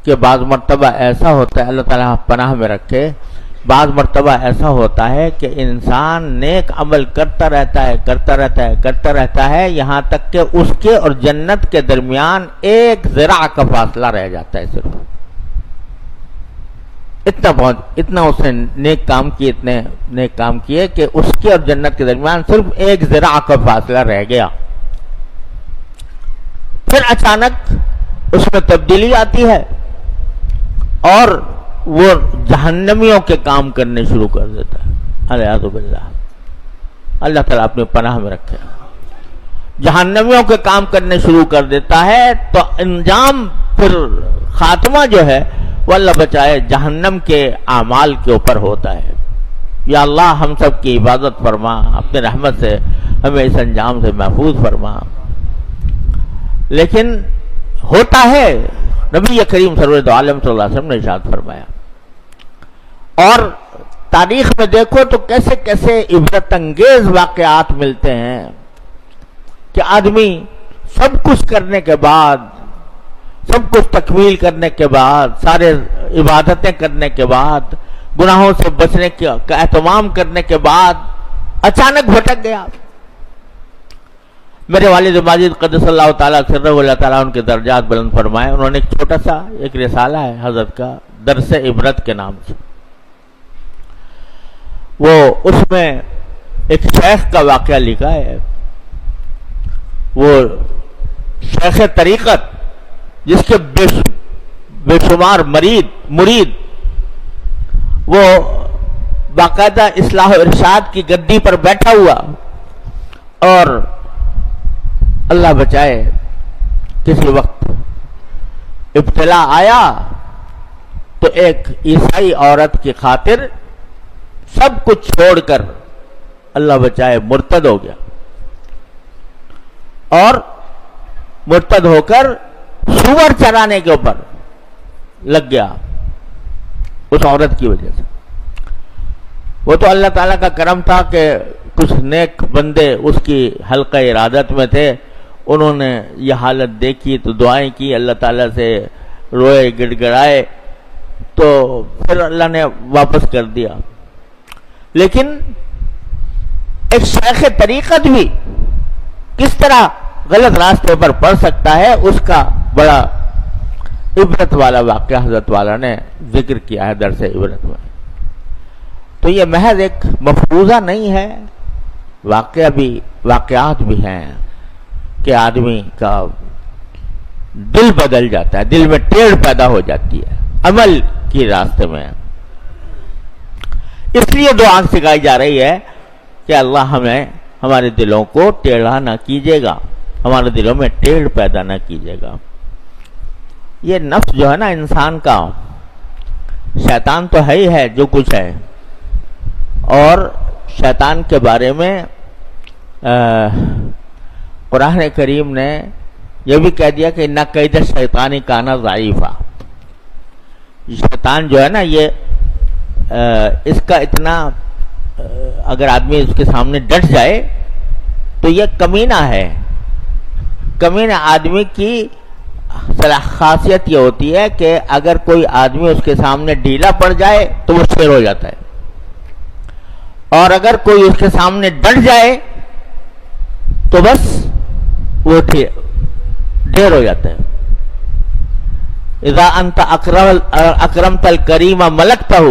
کہ بعض مرتبہ ایسا ہوتا ہے، اللہ تعالیٰ پناہ میں رکھے، بعض مرتبہ ایسا ہوتا ہے کہ انسان نیک عمل کرتا رہتا ہے یہاں تک کہ اس کے اور جنت کے درمیان ایک ذراع کا فاصلہ رہ جاتا ہے، صرف اتنا اس نے نیک کام کیے کہ اس کے اور جنت کے درمیان صرف ایک ذراع کا فاصلہ رہ گیا، پھر اچانک اس میں تبدیلی آتی ہے اور وہ جہنمیوں کے کام کرنے شروع کر دیتا ہے، الیاذ باللہ، اللہ تعالیٰ اپنی پناہ میں رکھے، جہنمیوں کے کام کرنے شروع کر دیتا ہے، تو انجام پھر خاتمہ جو ہے وہ اللہ بچائے جہنم کے اعمال کے اوپر ہوتا ہے۔ یا اللہ ہم سب کی حفاظت فرما، اپنے رحمت سے ہمیں اس انجام سے محفوظ فرما۔ لیکن ہوتا ہے، نبی کریم سرور عالم صلی اللہ علیہ وسلم نے ارشاد فرمایا، اور تاریخ میں دیکھو تو کیسے کیسے عبرت انگیز واقعات ملتے ہیں کہ آدمی سب کچھ کرنے کے بعد، سب کچھ تکمیل کرنے کے بعد، سارے عبادتیں کرنے کے بعد، گناہوں سے بچنے کا اہتمام کرنے کے بعد اچانک بھٹک گیا۔ میرے والد ماجد قدس اللہ تعالیٰ سرہ، اللہ تعالیٰ ان کے درجات بلند فرمائے، انہوں نے ایک چھوٹا سا ایک رسالہ ہے حضرت کا، درس عبرت کے نام سے، وہ اس میں ایک شیخ کا واقعہ لکھا ہے، وہ شیخ طریقت جس کے بے شمار مرید، وہ باقاعدہ اصلاح و ارشاد کی گدی پر بیٹھا ہوا، اور اللہ بچائے کسی وقت ابتلا آیا تو ایک عیسائی عورت کی خاطر سب کچھ چھوڑ کر اللہ بچائے مرتد ہو گیا، اور مرتد ہو کر سور چرانے کے اوپر لگ گیا اس عورت کی وجہ سے۔ وہ تو اللہ تعالیٰ کا کرم تھا کہ کچھ نیک بندے اس کی حلقہ ارادت میں تھے، انہوں نے یہ حالت دیکھی تو دعائیں کی، اللہ تعالیٰ سے روئے گڑ گڑائے، تو پھر اللہ نے واپس کر دیا۔ لیکن ایک شیخ طریقت بھی کس طرح غلط راستے پر پڑ سکتا ہے، اس کا بڑا عبرت والا واقعہ حضرت والا نے ذکر کیا ہے درس عبرت میں۔ تو یہ محض ایک مفروضہ نہیں ہے، واقعات بھی ہیں کہ آدمی کا دل بدل جاتا ہے، دل میں ٹیڑھ پیدا ہو جاتی ہے عمل کی راستے میں۔ اس لیے دعا سکھائی جا رہی ہے کہ اللہ ہمیں ہمارے دلوں کو ٹیڑھا نہ کیجیے گا، ہمارے دلوں میں ٹیڑھ پیدا نہ کیجیے گا۔ یہ نفس جو ہے نا انسان کا، شیطان تو ہے ہی ہے جو کچھ ہے، اور شیطان کے بارے میں قرآن کریم نے یہ بھی کہہ دیا کہ اِنَّ کَیْدَ الشَّیطَانِ کَانَ ضَعِیفًا۔ شیطان جو ہے نا یہ اس کا اتنا، اگر آدمی اس کے سامنے ڈٹ جائے تو یہ کمینہ ہے۔ کمینہ آدمی کی خاصیت یہ ہوتی ہے کہ اگر کوئی آدمی اس کے سامنے ڈھیلا پڑ جائے تو وہ شیر ہو جاتا ہے، اور اگر کوئی اس کے سامنے ڈٹ جائے تو بس وہ ڈھیر ہو جاتا ہے۔ اذا انت اکرمت الکریم ملکتہ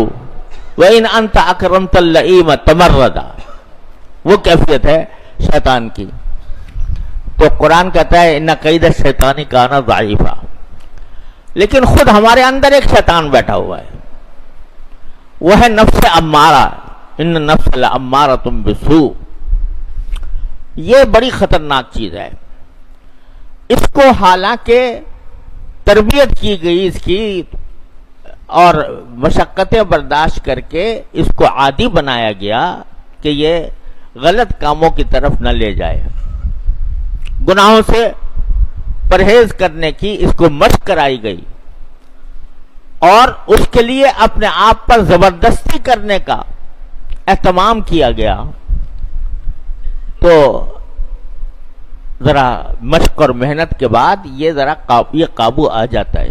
وان انت اکرمت اللئیم تمردا، وہ کیفیت ہے شیطان کی۔ تو قرآن کہتا ہے ان کید الشیطان کان ضعیفا، لیکن خود ہمارے اندر ایک شیطان بیٹھا ہوا ہے، وہ ہے نفس امارہ، ان نفس لامارۃ بالسوء۔ یہ بڑی خطرناک چیز ہے، اس کو حالانکہ تربیت کی گئی اس کی، اور مشقتیں برداشت کر کے اس کو عادی بنایا گیا کہ یہ غلط کاموں کی طرف نہ لے جائے، گناہوں سے پرہیز کرنے کی اس کو مشق کرائی گئی، اور اس کے لیے اپنے آپ پر زبردستی کرنے کا اہتمام کیا گیا۔ تو ذرا مشق اور محنت کے بعد یہ ذرا یہ قابو آ جاتا ہے۔